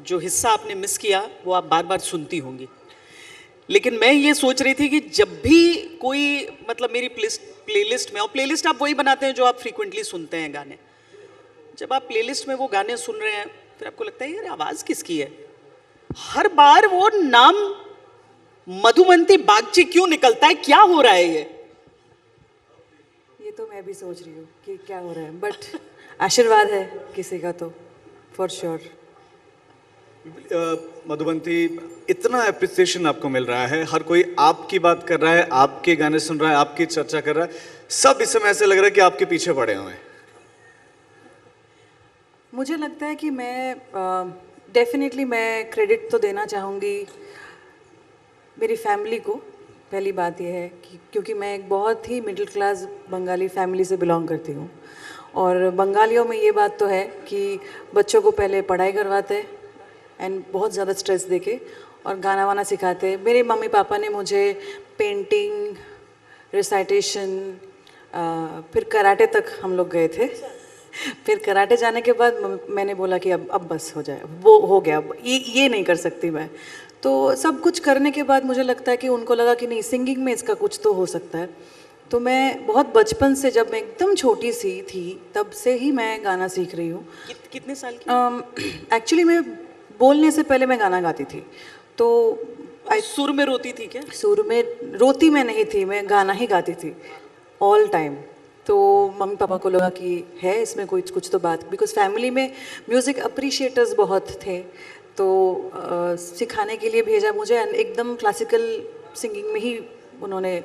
जो हिस्सा आपने मिस किया वो आप बार बार सुनती होंगी, लेकिन मैं ये सोच रही थी कि जब भी कोई मतलब मेरी प्लेलिस्ट में, और प्लेलिस्ट आप वही बनाते हैं जो आप फ्रीक्वेंटली सुनते हैं गाने, जब आप प्लेलिस्ट में वो गाने सुन रहे हैं फिर आपको लगता है यार आवाज़ किसकी है, हर बार वो नाम मधुमंती बागची क्यों निकलता है, क्या हो रहा है ये तो मैं भी सोच रही हूँ कि क्या हो रहा है, बट आशीर्वाद है किसी का तो फॉर श्योर। मधुबंती, इतना एप्रिसिएशन आपको मिल रहा है, हर कोई आपकी बात कर रहा है, आपके गाने सुन रहा है, आपकी चर्चा कर रहा है, सब इस समय ऐसे लग रहा है कि आपके पीछे पड़े हुए हैं। मुझे लगता है कि मैं डेफिनेटली मैं क्रेडिट तो देना चाहूँगी मेरी फैमिली को। पहली बात यह है कि क्योंकि मैं एक बहुत ही मिडिल क्लास बंगाली फैमिली से बिलोंग करती हूँ, और बंगालियों में ये बात तो है कि बच्चों को पहले पढ़ाई करवाते हैं एंड बहुत ज़्यादा स्ट्रेस देके, और गाना वाना सिखाते हैं। मेरे मम्मी पापा ने मुझे पेंटिंग, रिसाइटेशन, फिर कराटे तक हम लोग गए थे। फिर कराटे जाने के बाद मैंने बोला कि अब बस हो जाए, वो हो गया, अब ये नहीं कर सकती मैं। तो सब कुछ करने के बाद मुझे लगता है कि उनको लगा कि नहीं, सिंगिंग में इसका कुछ तो हो सकता है। तो मैं बहुत बचपन से, जब मैं एकदम छोटी सी थी तब से ही मैं गाना सीख रही हूँ। कितने साल की? एक्चुअली मैं बोलने से पहले मैं गाना गाती थी, तो सुर में रोती थी क्या? सुर में रोती मैं नहीं थी, मैं गाना ही गाती थी ऑल टाइम। तो मम्मी पापा को लगा कि है इसमें कुछ तो बात, बिकॉज फैमिली में म्यूज़िक अप्रिशिएटर्स बहुत थे, तो सिखाने के लिए भेजा मुझे, एंड एकदम क्लासिकल सिंगिंग में ही उन्होंने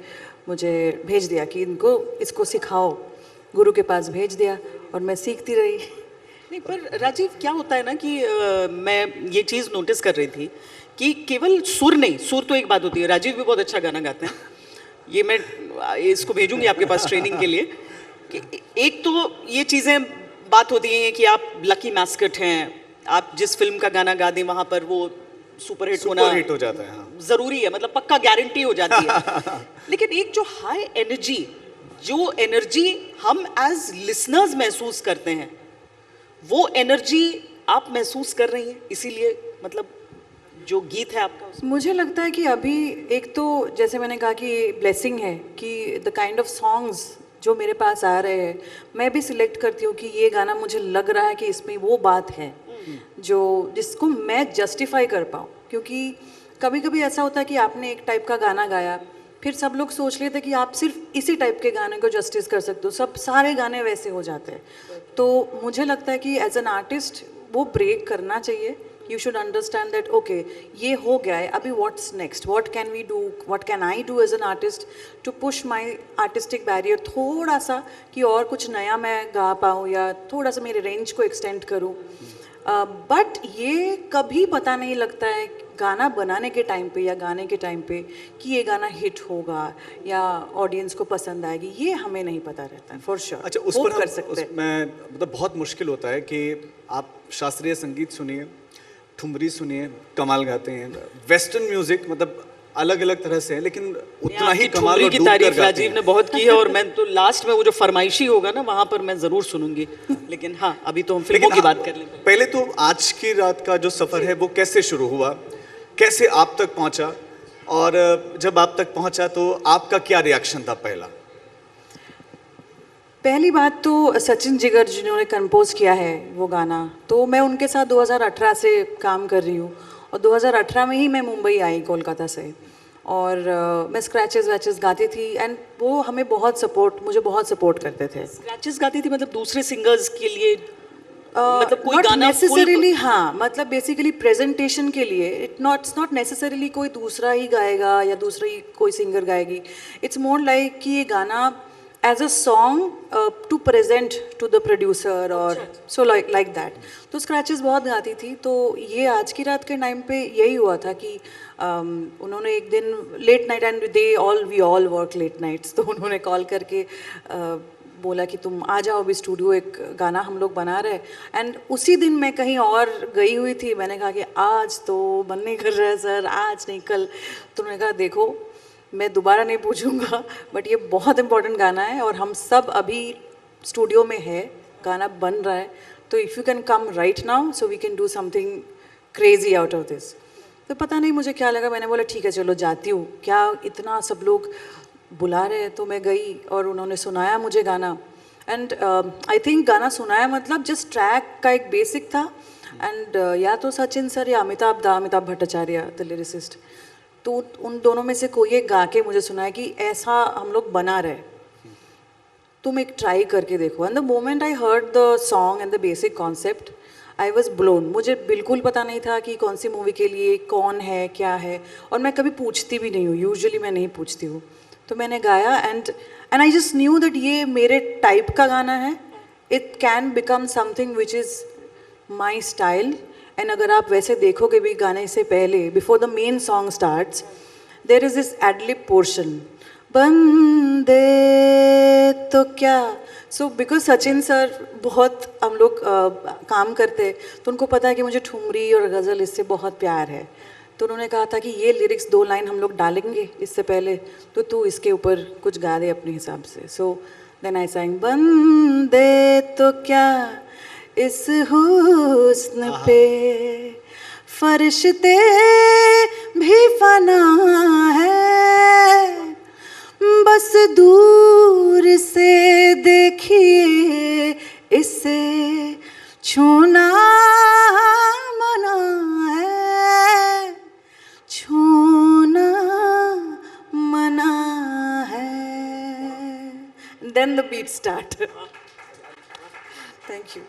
मुझे भेज दिया कि इसको सिखाओ, गुरु के पास भेज दिया और मैं सीखती रही। नहीं, पर राजीव क्या होता है ना कि मैं ये चीज़ नोटिस कर रही थी कि केवल सुर नहीं, सुर तो एक बात होती है, राजीव भी बहुत अच्छा गाना गाते हैं, ये मैं इसको भेजूंगी आपके पास ट्रेनिंग के लिए, कि एक तो ये चीज़ें बात होती हैं कि आप लकी मैस्कट हैं, आप जिस फिल्म का गाना गा दें वहाँ पर वो सुपर हिट हो जाता है, हाँ। ज़रूरी है, मतलब पक्का गारंटी हो जाती है। लेकिन एक जो हाई एनर्जी, जो एनर्जी हम एज लिसनर्स महसूस करते हैं, वो एनर्जी आप महसूस कर रही हैं, इसीलिए मतलब जो गीत है आपका मुझे लगता है कि अभी एक तो जैसे मैंने कहा कि ब्लेसिंग है कि द काइंड ऑफ सॉन्ग्स जो मेरे पास आ रहे हैं, मैं भी सिलेक्ट करती हूँ कि ये गाना मुझे लग रहा है कि इसमें वो बात है जो जिसको मैं जस्टिफाई कर पाऊँ। क्योंकि कभी कभी ऐसा होता है कि आपने एक टाइप का गाना गाया, फिर सब लोग सोच लेते हैं कि आप सिर्फ इसी टाइप के गाने को जस्टिस कर सकते हो, सब सारे गाने वैसे हो जाते हैं। तो मुझे लगता है कि एज एन आर्टिस्ट वो ब्रेक करना चाहिए। You should understand that okay, ये हो गया है, अभी what's next, what can we do, what can I do as an artist to push my artistic barrier थोड़ा सा, कि और कुछ नया मैं गा पाऊँ या थोड़ा सा मेरे रेंज को एक्सटेंड करूँ। बट ये कभी पता नहीं लगता है गाना बनाने के टाइम पे या गाने के टाइम पे कि ये गाना हिट होगा या ऑडियंस को पसंद आएगी, ये हमें नहीं पता रहता है फॉर श्योर। अच्छा, उस पर कर सकते हैं। मैं मतलब बहुत मुश्किल होता है कि आप शास्त्रीय संगीत सुनिए, ठुमरी सुनिए, कमाल गाते हैं, वेस्टर्न म्यूजिक मतलब अलग अलग तरह से है, लेकिन उतना ही कमाल और की तारीफ राजीव ने बहुत की है, और मैं तो लास्ट में वो जो फरमाइशी होगा ना वहाँ पर मैं ज़रूर सुनूंगी। लेकिन हाँ, अभी तो हम फिल्मों की बात कर लेंगे। पहले तो आज की रात का जो सफ़र है वो कैसे शुरू हुआ, कैसे आप तक पहुँचा, और जब आप तक पहुँचा तो आपका क्या रिएक्शन था पहला? पहली बात तो सचिन जिगर जिन्होंने कंपोज किया है वो गाना, तो मैं उनके साथ 2018 से काम कर रही हूँ, और 2018 में ही मैं मुंबई आई कोलकाता से, और मैं स्क्रैचेस वैचेस गाती थी, एंड वो हमें मुझे बहुत सपोर्ट करते थे। स्क्रैचेस गाती थी मतलब दूसरे सिंगर्स के लिए? मतलब कोई गाना नेसेसरीली, हाँ, मतलब बेसिकली प्रेजेंटेशन के लिए, इट्स नॉट नेसेसरीली कोई दूसरा ही गाएगा या दूसरी कोई सिंगर गाएगी, इट्स मोर लाइक कि ये गाना as a song to present to the producer, और सो लाइक दैट। तो स्क्रैचेस बहुत गाती थी। तो ये आज की रात के टाइम पे यही हुआ था कि उन्होंने एक दिन late night, and we all work late nights, तो उन्होंने कॉल करके बोला कि तुम आ जाओ अभी स्टूडियो, एक गाना हम लोग बना रहे हैं। एंड उसी दिन मैं कहीं और गई हुई थी, मैंने कहा कि आज तो मन नहीं कर रहा है सर, आज नहीं कल। तो उन्होंने कहा देखो मैं दोबारा नहीं पूछूंगा, बट ये बहुत इंपॉर्टेंट गाना है और हम सब अभी स्टूडियो में है, गाना बन रहा है, तो if you can come right now so we can do something crazy out of this. तो पता नहीं मुझे क्या लगा, मैंने बोला ठीक है चलो जाती हूँ, क्या इतना सब लोग बुला रहे हैं। तो मैं गई और उन्होंने सुनाया मुझे गाना, एंड आई थिंक गाना सुनाया मतलब जस्ट ट्रैक का एक बेसिक था, एंड या तो सचिन सर या अमिताभ भट्टाचार्य द लिरिसिस्ट, तो उन दोनों में से कोई एक गा के मुझे सुनाया कि ऐसा हम लोग बना रहे, तुम एक ट्राई करके देखो। And the moment I heard the song and the basic concept, I was blown. मुझे बिल्कुल पता नहीं था कि कौन सी मूवी के लिए कौन है क्या है, और मैं कभी पूछती भी नहीं हूँ, यूजुअली मैं नहीं पूछती हूँ। तो मैंने गाया and I just knew that ये मेरे टाइप का गाना है, it can become something which is my style. And अगर आप वैसे देखोगे भी गाने से पहले, before the main song starts, there is this adlib portion, बंदे तो क्या। सो बिकॉज सचिन सर बहुत हम लोग काम करते हैं, तो उनको पता है कि मुझे ठुमरी और गज़ल इससे बहुत प्यार है, तो उन्होंने कहा था कि ये लिरिक्स 2 लाइन हम लोग डालेंगे इससे पहले, तो तू इसके ऊपर कुछ गा दे अपने हिसाब से। सो देन आई sang बंदे तो क्या इस हुस्न पे फरिश्ते भी फना है, बस दूर से देखिए इसे छूना मना है, छूना मना है। Then the beat start. Thank you.